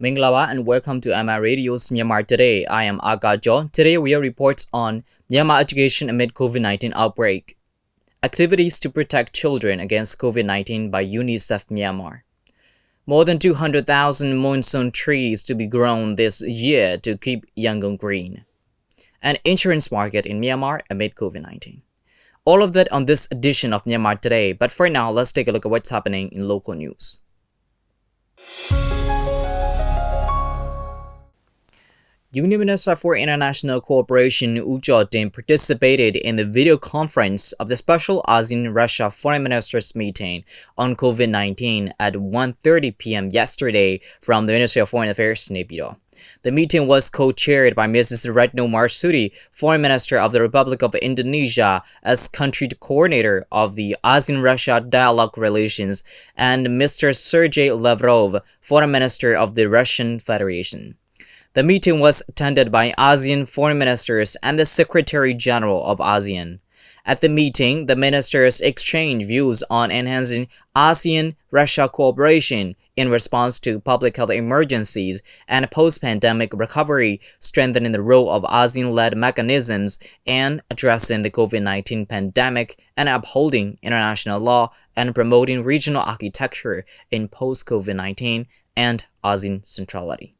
Minglawa and welcome to Myanmar Radio's Myanmar Today. I am Aga Jo. Today we have reports on Myanmar education amid COVID-19 outbreak. Activities to protect children against COVID-19 by UNICEF Myanmar. More than 200,000 monsoon trees to be grown this year to keep Yangon green. An insurance market in Myanmar amid COVID-19. All of that on this edition of Myanmar Today, but for now, let's take a look at what's happening in local news. Union Minister for International Cooperation Woo Jae-din participated in the video conference of the special ASEAN-Russia Foreign Ministers meeting on COVID-19 at 1:30 p.m. yesterday from the Ministry of Foreign Affairs, Naypyidaw. The meeting was co-chaired by Mrs. Retno Marsudi, Foreign Minister of the Republic of Indonesia, as country coordinator of the ASEAN-Russia Dialogue Relations, and Mr. Sergei Lavrov, Foreign Minister of the Russian Federation. The meeting was attended by ASEAN foreign ministers and the Secretary General of ASEAN. At the meeting, the ministers exchanged views on enhancing ASEAN-Russia cooperation in response to public health emergencies and post-pandemic recovery, strengthening the role of ASEAN-led mechanisms, and addressing the COVID-19 pandemic and upholding international law and promoting regional architecture in post-COVID-19 and ASEAN centrality.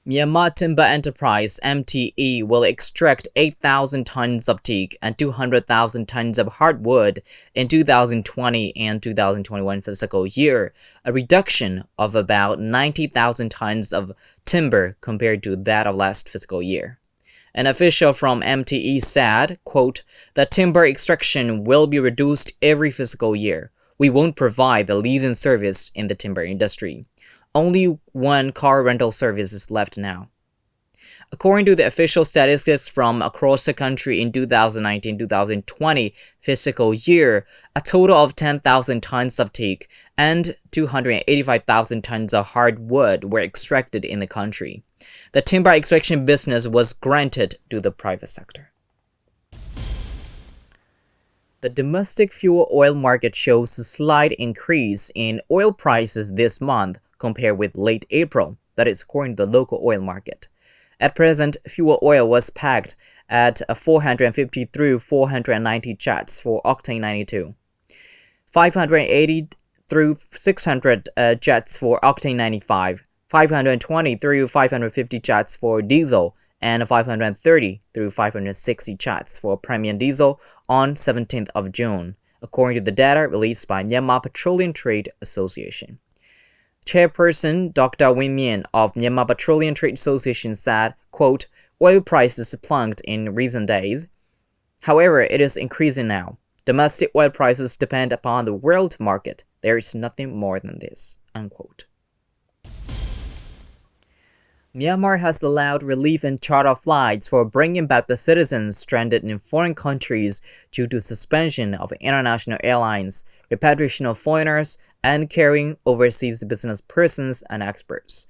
Myanmar Timber Enterprise (MTE) will extract 8,000 tons of teak and 200,000 tons of hardwood in 2020 and 2021 fiscal year, a reduction of about 90,000 tons of timber compared to that of last fiscal year. An official from MTE said, quote, "The timber extraction will be reduced every fiscal year. We won't provide the leasing service in the timber industry. Only one car rental service is left now." According to the official statistics from across the country in 2019-2020 fiscal year, a total of 10,000 tons of teak and 285,000 tons of hardwood were extracted in the country. The timber extraction business was granted to the private sector. The domestic fuel oil market shows a slight increase in oil prices this month compared with late April, that is according to the local oil market. At present, fuel oil was pegged at 450 through 490 chats for octane 92, 580 through 600 chats for octane 95, 520 through 550 chats for diesel, and 530 through 560 chats for premium diesel on 17th of June, according to the data released by Myanmar Petroleum Trade Association. Chairperson Dr. Win Mien of Myanmar Petroleum Trade Association said, quote, "Oil prices plunged in recent days. However, it is increasing now. Domestic oil prices depend upon the world market. There is nothing more than this," unquote. Myanmar has allowed relief and charter flights for bringing back the citizens stranded in foreign countries due to suspension of international airlines, repatriation of foreigners, and carrying overseas business persons and experts.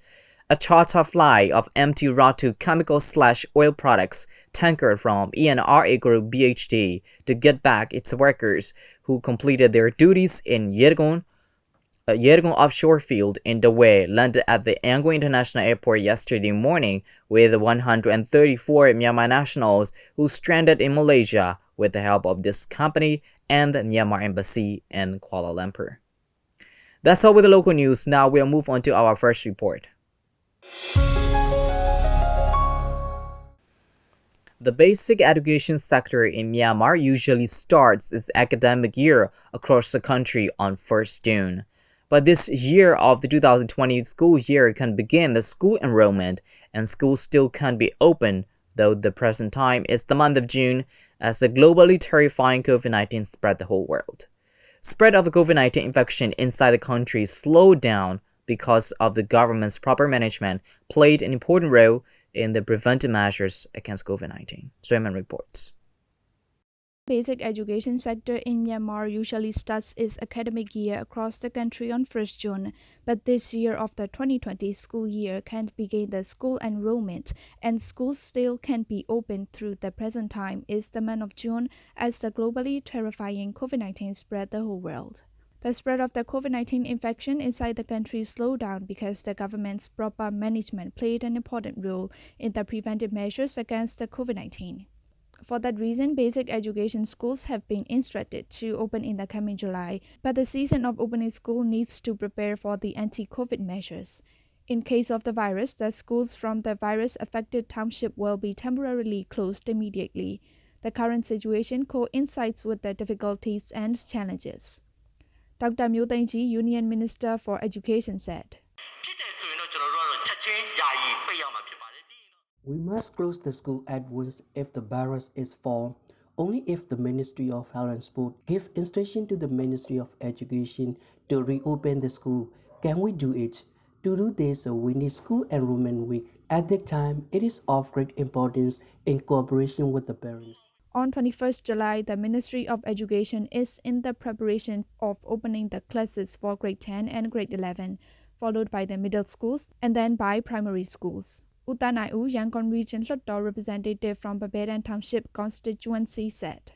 A charter flight of MT Ratu chemical/oil products tankered from ENRA Group BHD to get back its workers who completed their duties in Yangon offshore field in Dawei landed at the Yangon International Airport yesterday morning with 134 Myanmar nationals who stranded in Malaysia with the help of this company and the Myanmar Embassy in Kuala Lumpur. That's all with the local news. Now we'll move on to our first report. The basic education sector in Myanmar usually starts its academic year across the country on 1st June. But this year of the 2020 school year can begin the school enrollment, and schools still can't be open, though the present time is the month of June, as the globally terrifying COVID-19 spread the whole world. Spread of the COVID-19 infection inside the country slowed down because of the government's proper management played an important role in the preventive measures against COVID-19. Swayman reports. Basic education sector in Myanmar usually starts its academic year across the country on 1st June, but this year of the 2020 school year can't begin the school enrollment, and schools still can't be opened through the present time is the month of June as the globally terrifying COVID-19 spread the whole world. The spread of the COVID-19 infection inside the country slowed down because the government's proper management played an important role in the preventive measures against the COVID-19. For that reason, basic education schools have been instructed to open in the coming July, but the season of opening school needs to prepare for the anti-COVID measures. In case of the virus, the schools from the virus-affected township will be temporarily closed immediately. The current situation coincides with the difficulties and challenges. Dr. Myo Taing-ji, Union Minister for Education, said. We must close the school at once if the virus is found. Only if the Ministry of Health and Sport give instruction to the Ministry of Education to reopen the school can we do it. To do this, we need school enrollment week. At that time, it is of great importance in cooperation with the parents. On 21st July, the Ministry of Education is in the preparation of opening the classes for grade 10 and grade 11, followed by the middle schools and then by primary schools. Utanaiu, Yangon Region Lhotto representative from Babedan Township constituency, said.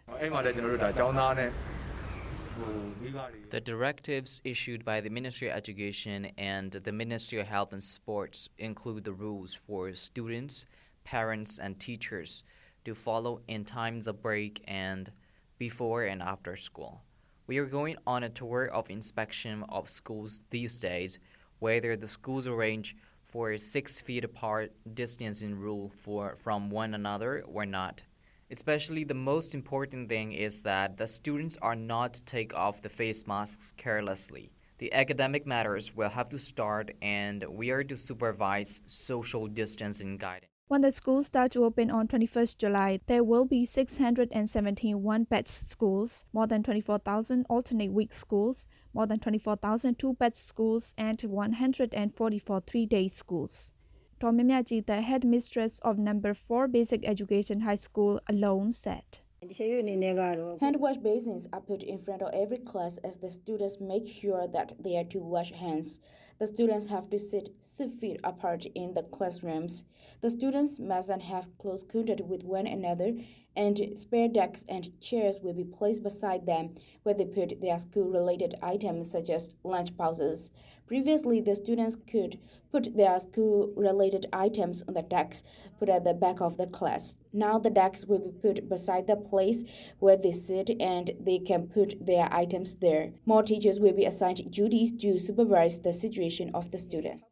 The directives issued by the Ministry of Education and the Ministry of Health and Sports include the rules for students, parents, and teachers to follow in times of break and before and after school. We are going on a tour of inspection of schools these days, whether the schools arrange for 6 feet apart distancing rule from one another or not. Especially the most important thing is that the students are not to take off the face masks carelessly. The academic matters will have to start and we are to supervise social distancing guidance. When the schools start to open on 21st July, there will be 617 one-bed schools, more than 24,000 alternate week schools, more than 24,000 two-bed schools, and 144 three-day schools. Tom Myaji, the headmistress of number 4 Basic Education High School, alone said. Hand wash basins are put in front of every class as the students make sure that they are to wash hands. The students have to sit 6 feet apart in the classrooms. The students mustn't have close contact with one another, and spare desks and chairs will be placed beside them where they put their school-related items such as lunch pouches. Previously, the students could put their school-related items on the desks put at the back of the class. Now the desks will be put beside the place where they sit and they can put their items there. More teachers will be assigned duties to supervise the situation of the students.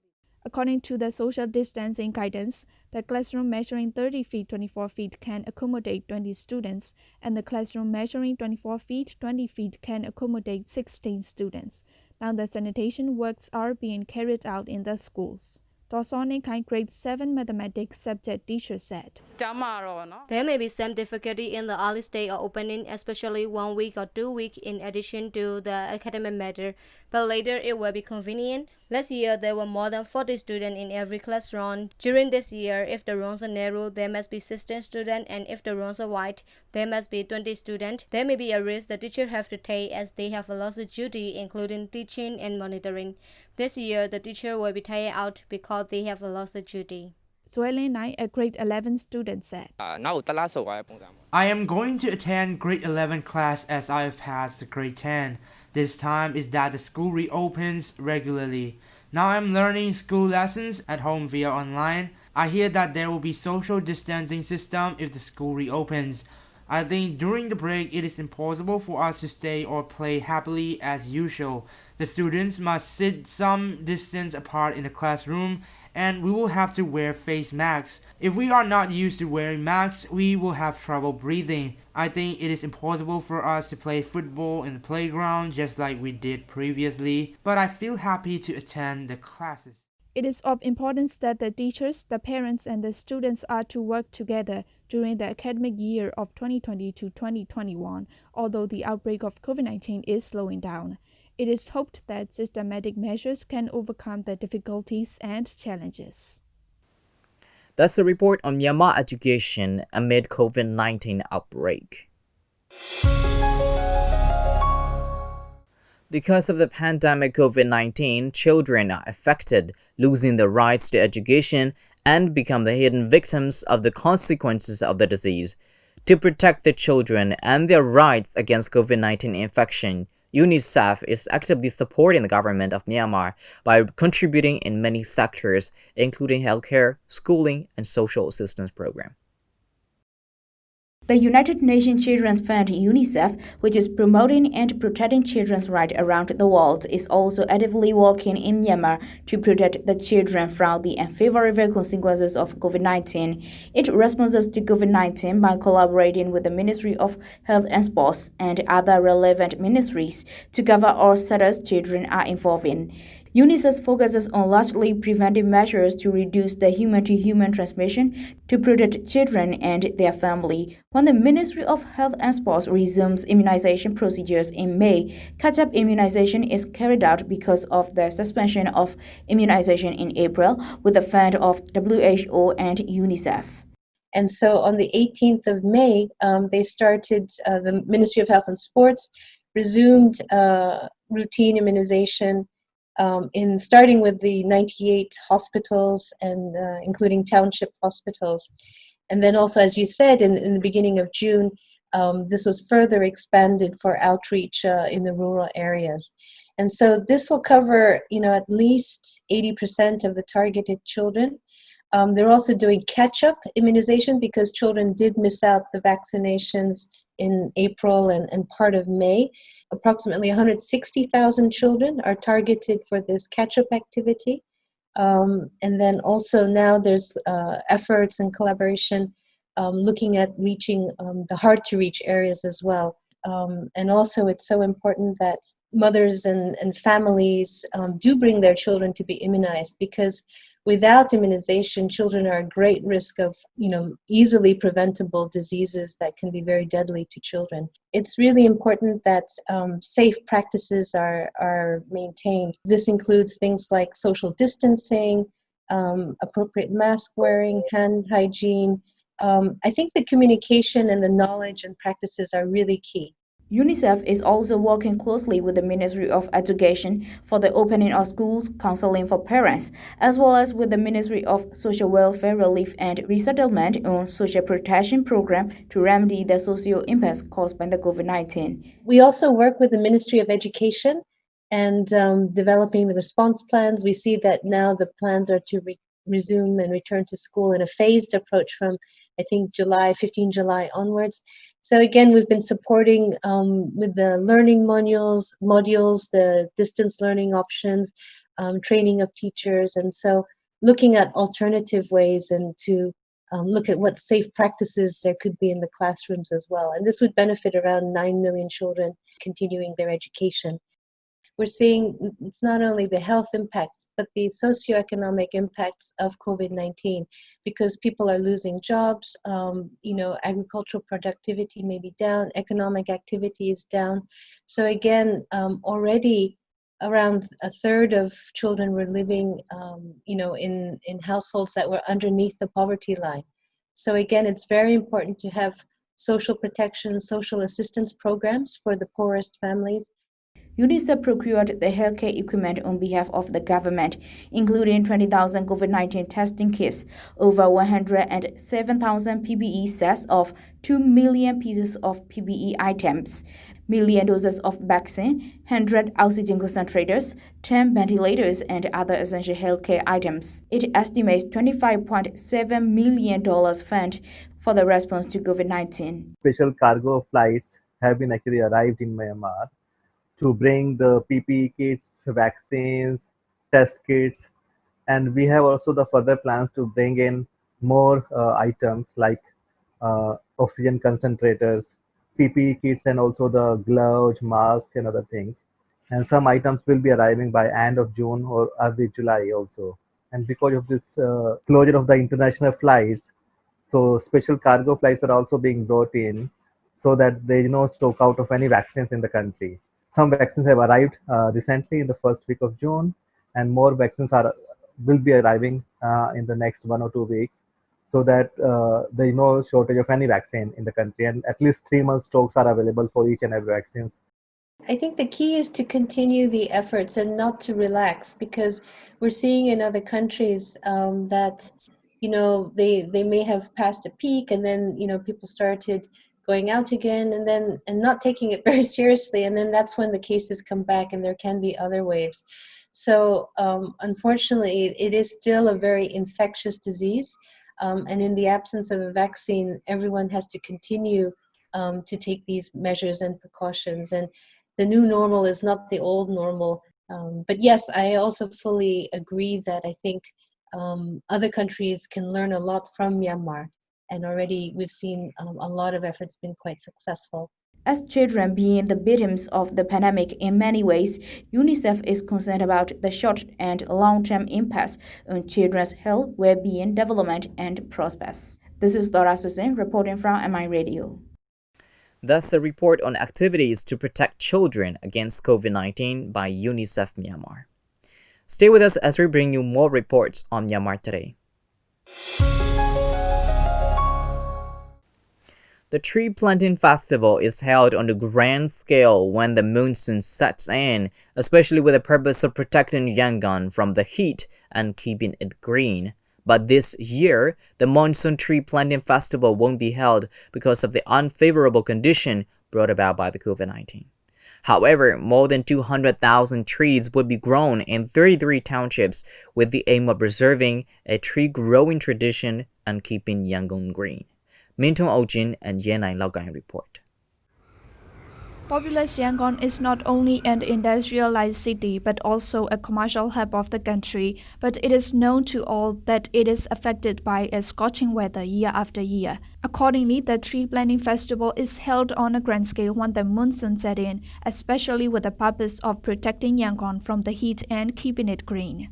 According to the social distancing guidance, the classroom measuring 30 feet 24 feet can accommodate 20 students, and the classroom measuring 24 feet 20 feet can accommodate 16 students. Now the sanitation works are being carried out in the schools. Dosonikai grade 7 mathematics subject teacher said. There may be some difficulty in the early stage of opening, especially 1 week or 2 weeks in addition to the academic matter, but later it will be convenient. Last year, there were more than 40 students in every classroom. During this year, if the rooms are narrow, there must be 16 students, and if the rooms are wide, there must be 20 students. There may be a risk the teachers have to take as they have a lot of duty, including teaching and monitoring. This year, the teacher will be tired out because they have a lot of duty. Suelen Nai, a grade 11 student, said. I am going to attend grade 11 class as I have passed the grade 10. This time is that the school reopens regularly. Now I'm learning school lessons at home via online. I hear that there will be social distancing system if the school reopens. I think during the break it is impossible for us to stay or play happily as usual. The students must sit some distance apart in the classroom and we will have to wear face masks. If we are not used to wearing masks, we will have trouble breathing. I think it is impossible for us to play football in the playground just like we did previously, but I feel happy to attend the classes. It is of importance that the teachers, the parents, and the students are to work together during the academic year of 2020 to 2021, although the outbreak of COVID-19 is slowing down. It is hoped that systematic measures can overcome the difficulties and challenges. That's a report on Myanmar education amid COVID-19 outbreak. Because of the pandemic COVID-19, children are affected, losing their rights to education and become the hidden victims of the consequences of the disease. To protect the children and their rights against COVID-19 infection, UNICEF is actively supporting the government of Myanmar by contributing in many sectors, including healthcare, schooling, and social assistance programs. The United Nations Children's Fund UNICEF, which is promoting and protecting children's rights around the world, is also actively working in Myanmar to protect the children from the unfavorable consequences of COVID-19. It responds to COVID-19 by collaborating with the Ministry of Health and Sports and other relevant ministries to cover all sectors children are involved in. UNICEF focuses on largely preventive measures to reduce the human-to-human transmission to protect children and their family. When the Ministry of Health and Sports resumes immunization procedures in May, catch-up immunization is carried out because of the suspension of immunization in April with the fund of WHO and UNICEF. And so on the 18th of May, the Ministry of Health and Sports resumed routine immunization starting with the 98 hospitals and including township hospitals. And then also, as you said, in the beginning of June, this was further expanded for outreach in the rural areas. And so this will cover, at least 80% of the targeted children. They're also doing catch-up immunization because children did miss out the vaccinations in April and part of May. Approximately 160,000 children are targeted for this catch-up activity. And then also now there's efforts and collaboration looking at reaching the hard-to-reach areas as well. And also it's so important that mothers and families do bring their children to be immunized, because without immunization, children are at great risk of, easily preventable diseases that can be very deadly to children. It's really important that safe practices are maintained. This includes things like social distancing, appropriate mask wearing, hand hygiene. I think the communication and the knowledge and practices are really key. UNICEF is also working closely with the Ministry of Education for the opening of schools, counseling for parents, as well as with the Ministry of Social Welfare Relief and Resettlement on Social Protection Program to remedy the social impacts caused by the COVID-19. We also work with the Ministry of Education and developing the response plans. We see that now the plans are to resume and return to school in a phased approach from, I think, 15 July onwards. So again, we've been supporting with the learning modules, the distance learning options, training of teachers, and so looking at alternative ways and to look at what safe practices there could be in the classrooms as well. And this would benefit around 9 million children continuing their education. We're seeing it's not only the health impacts, but the socioeconomic impacts of COVID-19, because people are losing jobs, agricultural productivity may be down, economic activity is down. So again, already around a third of children were living, in households that were underneath the poverty line. So again, it's very important to have social protection, social assistance programs for the poorest families. UNICEF procured the healthcare equipment on behalf of the government, including 20,000 COVID-19 testing kits, over 107,000 PPE sets of 2 million pieces of PPE items, million doses of vaccine, 100 oxygen concentrators, 10 ventilators, and other essential healthcare items. It estimates $25.7 million fund for the response to COVID-19. Special cargo flights have been actually arrived in Myanmar to bring the PPE kits, vaccines, test kits, and we have also the further plans to bring in more items like oxygen concentrators, PPE kits, and also the gloves, masks, and other things. And some items will be arriving by end of June or early July also. And because of this closure of the international flights, so special cargo flights are also being brought in so that there is no stock out of any vaccines in the country. Some vaccines have arrived recently in the first week of June, and more vaccines will be arriving in the next 1 or 2 weeks, so that there is no shortage of any vaccine in the country, and at least 3 months stocks are available for each and every vaccines. I think the key is to continue the efforts and not to relax, because we're seeing in other countries that they may have passed a peak, and then people started going out again, and not taking it very seriously, and then that's when the cases come back, and there can be other waves. So unfortunately, it is still a very infectious disease, and in the absence of a vaccine, everyone has to continue to take these measures and precautions. And the new normal is not the old normal. But yes, I also fully agree that I think other countries can learn a lot from Myanmar. And already we've seen a lot of efforts been quite successful. As children being the victims of the pandemic in many ways, UNICEF is concerned about the short and long-term impacts on children's health, well-being, development, and prospects. This is Dora Susan reporting from MI Radio. That's a report on activities to protect children against COVID-19 by UNICEF Myanmar. Stay with us as we bring you more reports on Myanmar Today. The tree planting festival is held on a grand scale when the monsoon sets in, especially with the purpose of protecting Yangon from the heat and keeping it green. But this year, the monsoon tree planting festival won't be held because of the unfavorable condition brought about by the COVID-19. However, more than 200,000 trees would be grown in 33 townships with the aim of preserving a tree growing tradition and keeping Yangon green. Mintong Ojin and Yenai Laogai report. Populous Yangon is not only an industrialized city but also a commercial hub of the country, but it is known to all that it is affected by a scorching weather year after year. Accordingly, the tree planting festival is held on a grand scale when the monsoon set in, especially with the purpose of protecting Yangon from the heat and keeping it green.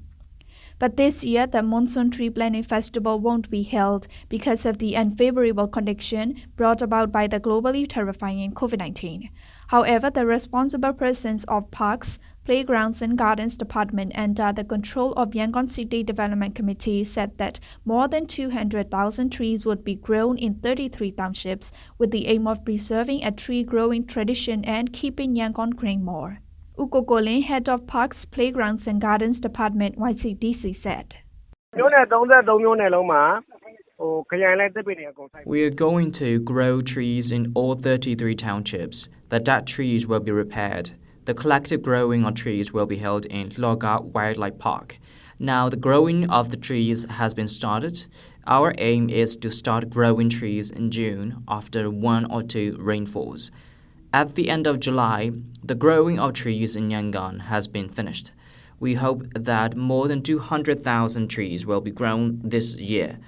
But this year, the monsoon tree planting festival won't be held because of the unfavorable condition brought about by the globally terrifying COVID-19. However, the responsible persons of Parks, Playgrounds and Gardens Department under the control of Yangon City Development Committee said that more than 200,000 trees would be grown in 33 townships with the aim of preserving a tree growing tradition and keeping Yangon green more. Ukokolin, head of Parks, Playgrounds and Gardens Department, YCDC, said. We are going to grow trees in all 33 townships. The dead trees will be repaired. The collective growing of trees will be held in Loga Wildlife Park. Now the growing of the trees has been started. Our aim is to start growing trees in June after 1 or 2 rainfalls. At the end of July, the growing of trees in Yangon has been finished. We hope that more than 200,000 trees will be grown this year.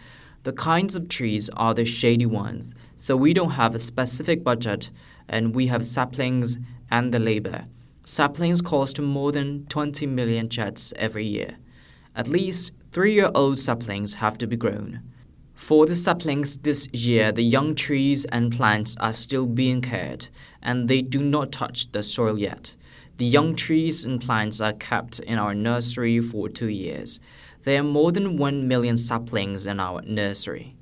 The kinds of trees are the shady ones, so we don't have a specific budget, and we have saplings and the labor. Saplings cost more than 20 million kyats every year. At least 3-year-old saplings have to be grown. For the saplings this year, the young trees and plants are still being cared, and they do not touch the soil yet. The young trees and plants are kept in our nursery for 2 years. There are more than 1 million saplings in our nursery.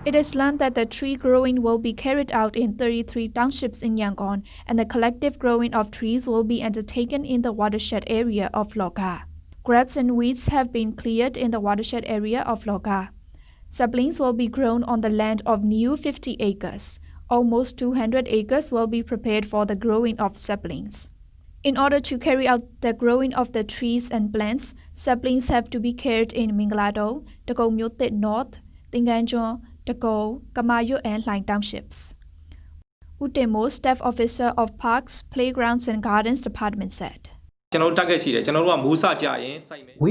It is learned that the tree growing will be carried out in 33 townships in Yangon, and the collective growing of trees will be undertaken in the watershed area of Loga. Grapes and weeds have been cleared in the watershed area of Loga. Saplings will be grown on the land of new 50 acres. Almost 200 acres will be prepared for the growing of saplings. In order to carry out the growing of the trees and plants, saplings have to be cared in Mingalado, Takong Myote North, Tinganjo, Takong, Kamayo and Hlaing townships. Utemo, staff officer of Parks, Playgrounds and Gardens Department, said. We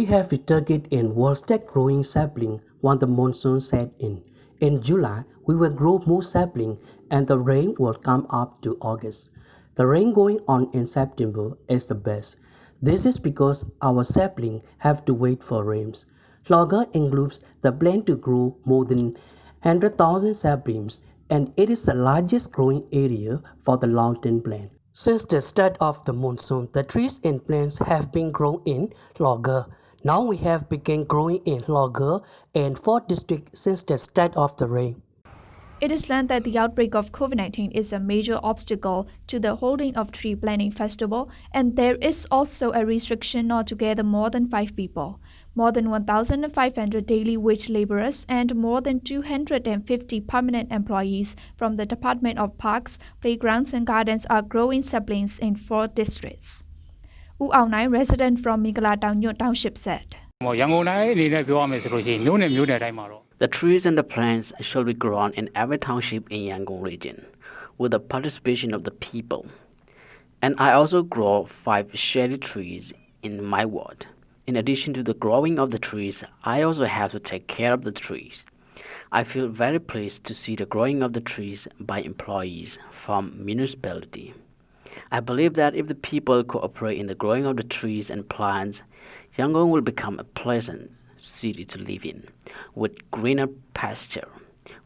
have a target in will start growing sapling when the monsoon set in. In July, we will grow more sapling and the rain will come up to August. The rain going on in September is the best. This is because our sapling have to wait for rains. Loga includes the plan to grow more than 100,000 saplings, and it is the largest growing area for the long-term plan. Since the start of the monsoon, the trees and plants have been grown in Loga. Now we have begun growing in Loga and 4 districts since the start of the rain. It is learned that the outbreak of COVID-19 is a major obstacle to the holding of tree planting festival, and there is also a restriction not to gather more than 5 people. more than 1,500 daily wage laborers, and more than 250 permanent employees from the Department of Parks, Playgrounds and Gardens are growing saplings in 4 districts. U Aung Nai, resident from Migala Township, said. The trees and the plants shall be grown in every township in Yangon region, with the participation of the people. And I also grow 5 shady trees in my ward. In addition to the growing of the trees, I also have to take care of the trees. I feel very pleased to see the growing of the trees by employees from municipality. I believe that if the people cooperate in the growing of the trees and plants, Yangon will become a pleasant city to live in, with greener pasture.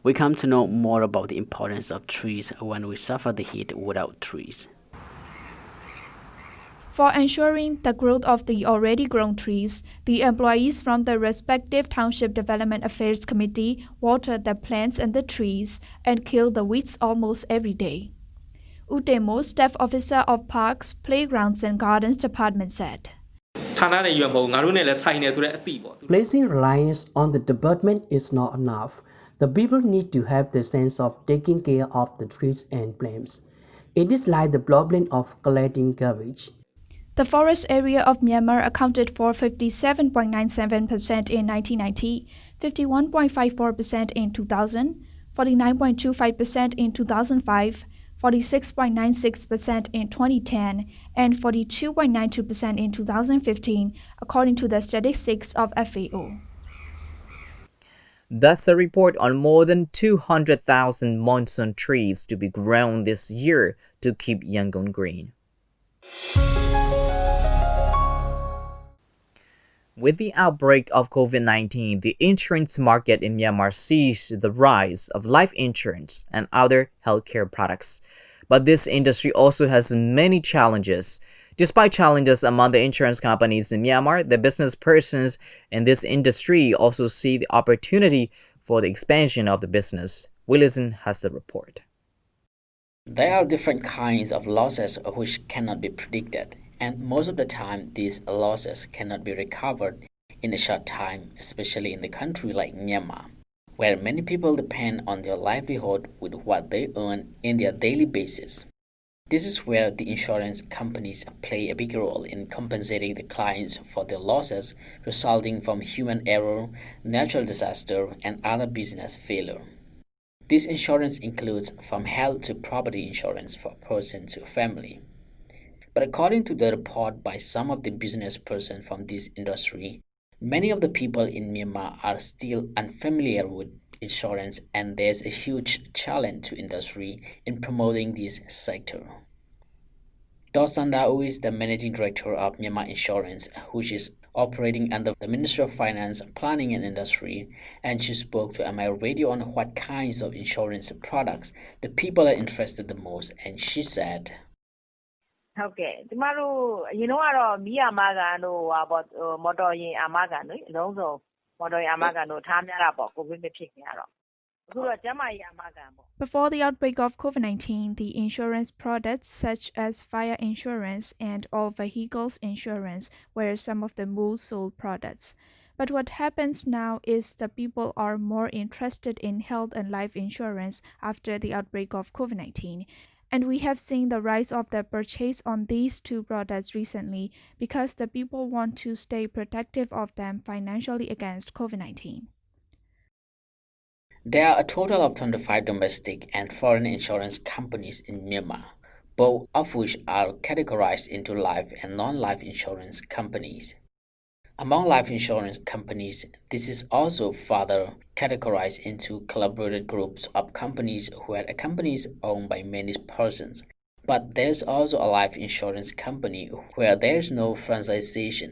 We come to know more about the importance of trees when we suffer the heat without trees. For ensuring the growth of the already grown trees, the employees from the respective Township Development Affairs Committee water the plants and the trees and kill the weeds almost every day. Utemo, Staff Officer of Parks, Playgrounds and Gardens Department, said. Placing reliance on the department is not enough. The people need to have the sense of taking care of the trees and plants. It is like the problem of collecting garbage. The forest area of Myanmar accounted for 57.97% in 1990, 51.54% in 2000, 49.25% in 2005, 46.96% in 2010, and 42.92% in 2015, according to the statistics of FAO. That's a report on more than 200,000 monsoon trees to be grown this year to keep Yangon green. With the outbreak of COVID-19, the insurance market in Myanmar sees the rise of life insurance and other healthcare products. But this industry also has many challenges. Despite challenges among the insurance companies in Myanmar, the business persons in this industry also see the opportunity for the expansion of the business. Willison has the report. There are different kinds of losses which cannot be predicted, and most of the time these losses cannot be recovered in a short time, especially in the country like Myanmar, where many people depend on their livelihood with what they earn in their daily basis. This is where the insurance companies play a big role in compensating the clients for their losses resulting from human error, natural disaster, and other business failure. This insurance includes from health to property insurance for a person to a family. But according to the report by some of the business persons from this industry, many of the people in Myanmar are still unfamiliar with insurance, and there's a huge challenge to industry in promoting this sector. Dosanda, who is the managing director of Myanmar Insurance, which is operating under the Ministry of Finance, Planning and Industry, and she spoke to MI Radio on what kinds of insurance products the people are interested the most, and she said, ဟုတ်ကဲ့ကျမတို့အရင်တော့ကတော့မီးအာမကန်တို့ဟာပေါ့မော်တော်ယာဉ်အာမကန်တွေအလုံးစုံမော်တော်ယာဉ်အာမကန်တို့ထားများတာပေါ့ကိုဗစ်မဖြစ်ခင်ကတော့အခုတော့ကျန်းမာရေးအာမကန်ပေါ့ Before the outbreak of COVID-19, the insurance products such as fire insurance and all vehicles insurance were some of the most sold products. But what happens now is that people are more interested in health and life insurance after the outbreak of COVID-19. And we have seen the rise of the purchase on these two products recently because the people want to stay protective of them financially against COVID-19. There are a total of 25 domestic and foreign insurance companies in Myanmar, both of which are categorized into life and non-life insurance companies. Among life insurance companies, this is also further categorized into collaborated groups of companies where a company is owned by many persons. But there's also a life insurance company where there's no franchisation.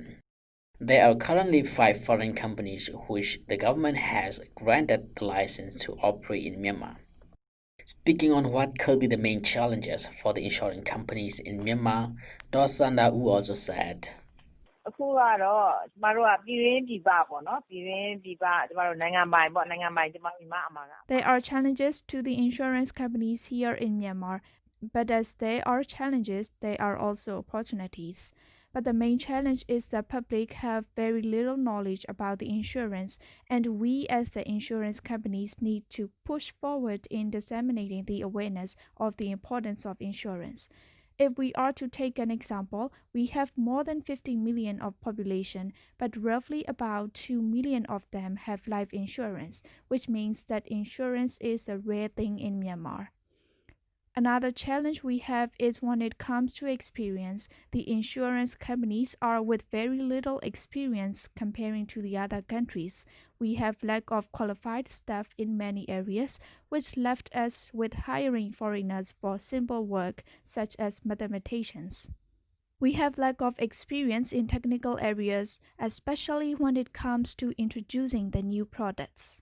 There are currently 5 foreign companies which the government has granted the license to operate in Myanmar. Speaking on what could be the main challenges for the insurance companies in Myanmar, Dosanda Wu also said, အခုကတော့ကျမတို့ကပြည်ရင်းပြည်ပပေါ့နော်ပြည်ရင်းပြည်ပကျမတို့နိုင်ငံပိုင်ပေါ့နိုင်ငံပိုင်ကျမတို့မြန်မာအမှာက There are challenges to the insurance companies here in Myanmar, but as there are challenges, there are also opportunities. But the main challenge is the public have very little knowledge about the insurance, and we as the insurance companies need to push forward in disseminating the awareness of the importance of insurance. If we are to take an example, we have more than 50 million of population, but roughly about 2 million of them have life insurance, which means that insurance is a rare thing in Myanmar. Another challenge we have is when it comes to experience. The insurance companies are with very little experience comparing to the other countries. We have lack of qualified staff in many areas, which left us with hiring foreigners for simple work such as mathematicians. We have lack of experience in technical areas, especially when it comes to introducing the new products.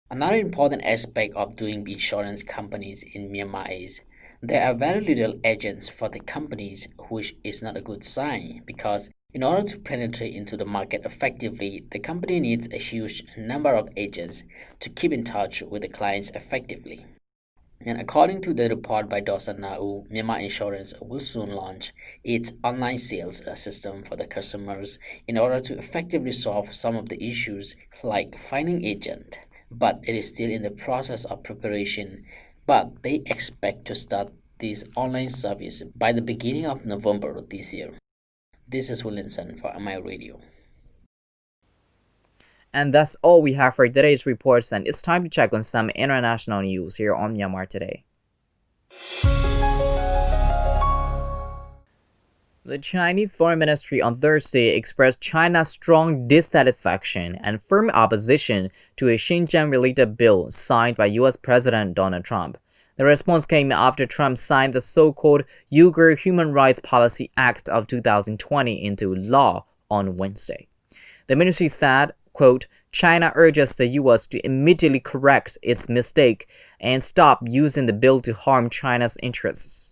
Another important aspect of doing insurance companies in Myanmar is there are very little agents for the companies, which is not a good sign because in order to penetrate into the market effectively, the company needs a huge number of agents to keep in touch with the clients effectively. And according to the report by Dosan Nau, Myanmar Insurance will soon launch its online sales system for the customers in order to effectively solve some of the issues like finding agent. But it is still in the process of preparation. But they expect to start this online service by the beginning of November this year. This is Williamson for My Radio. And that's all we have for today's reports, and it's time to check on some international news here on Myanmar Today. The Chinese Foreign Ministry on Thursday expressed China's strong dissatisfaction and firm opposition to a Xinjiang-related bill signed by U.S. President Donald Trump. The response came after Trump signed the so-called Uyghur Human Rights Policy Act of 2020 into law on Wednesday. The ministry said, quote, China urges the U.S. to immediately correct its mistake and stop using the bill to harm China's interests.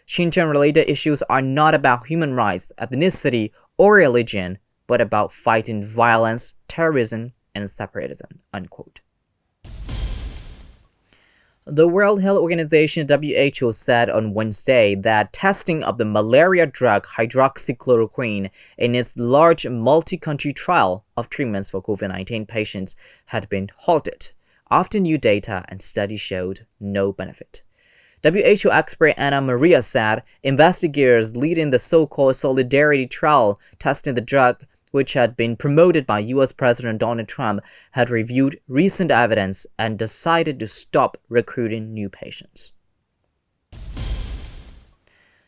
Xinjiang-related issues are not about human rights, ethnicity, or religion, but about fighting violence, terrorism, and separatism, unquote. The World Health Organization (WHO) said on Wednesday that testing of the malaria drug hydroxychloroquine in its large multi-country trial of treatments for COVID-19 patients had been halted after new data and studies showed no benefit. WHO expert Anna Maria said investigators leading the so-called Solidarity trial testing the drug, which had been promoted by U.S. President Donald Trump, had reviewed recent evidence and decided to stop recruiting new patients.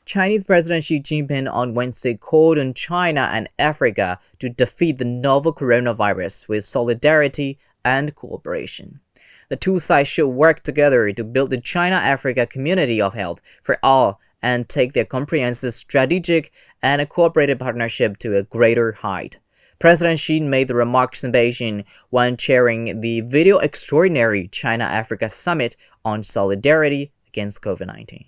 Chinese President Xi Jinping on Wednesday called on China and Africa to defeat the novel coronavirus with solidarity and cooperation. The two sides should work together to build the China-Africa community of health for all and take their comprehensive strategic and cooperative partnership to a greater height. President Xi made the remarks in Beijing when chairing the Video Extraordinary China-Africa Summit on Solidarity against COVID-19.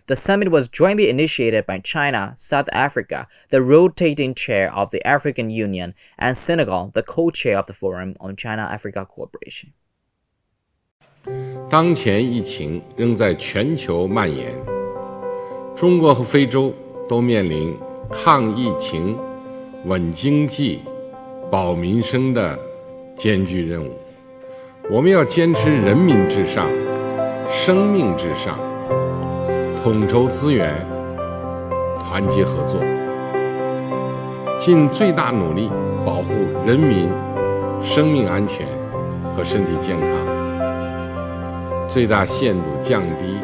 The summit was jointly initiated by China, South Africa, the rotating chair of the African Union, and Senegal, the co-chair of the Forum on China-Africa Cooperation. 当前疫情仍在全球蔓延，中国和非洲都面临抗疫情、稳经济、保民生的艰巨任务。我们要坚持人民至上、生命至上，统筹资源，团结合作，尽最大努力保护人民生命安全和身体健康。 最大限度降低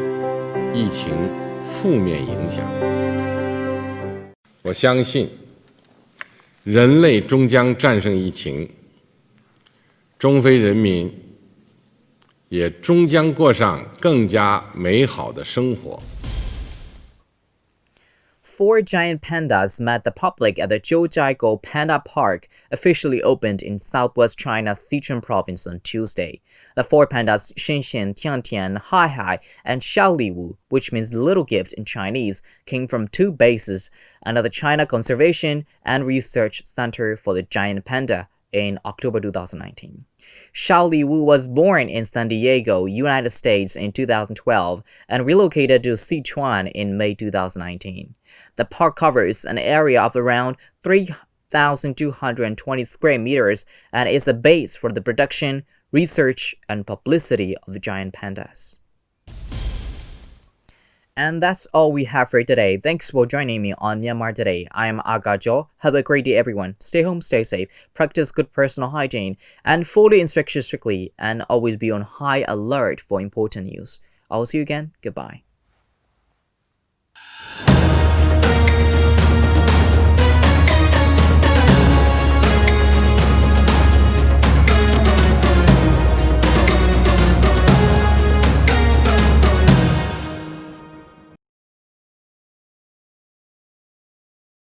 疫情负面影响。我相信，人类终将战胜疫情，中非人民也终将过上更加美好的生活。 4 giant pandas met the public at the Zhoujiaigou Panda Park, officially opened in southwest China's Sichuan province on Tuesday. The 4 pandas, Shenxian, Tiantian, Hai, and Xiaoliwu, which means little gift in Chinese, came from 2 bases, another China Conservation and Research Center for the Giant Panda, in October 2019. Xiaoli Wu was born in San Diego, United States in 2012 and relocated to Sichuan in May 2019. The park covers an area of around 3,220 square meters and is a base for the production, research, and publicity of giant pandas. And that's all we have for today. Thanks for joining me on Myanmar Today. I am Aga Jo. Have a great day, everyone. Stay home, stay safe, practice good personal hygiene, and follow the instructions strictly, and always be on high alert for important news. I'll see you again. Goodbye.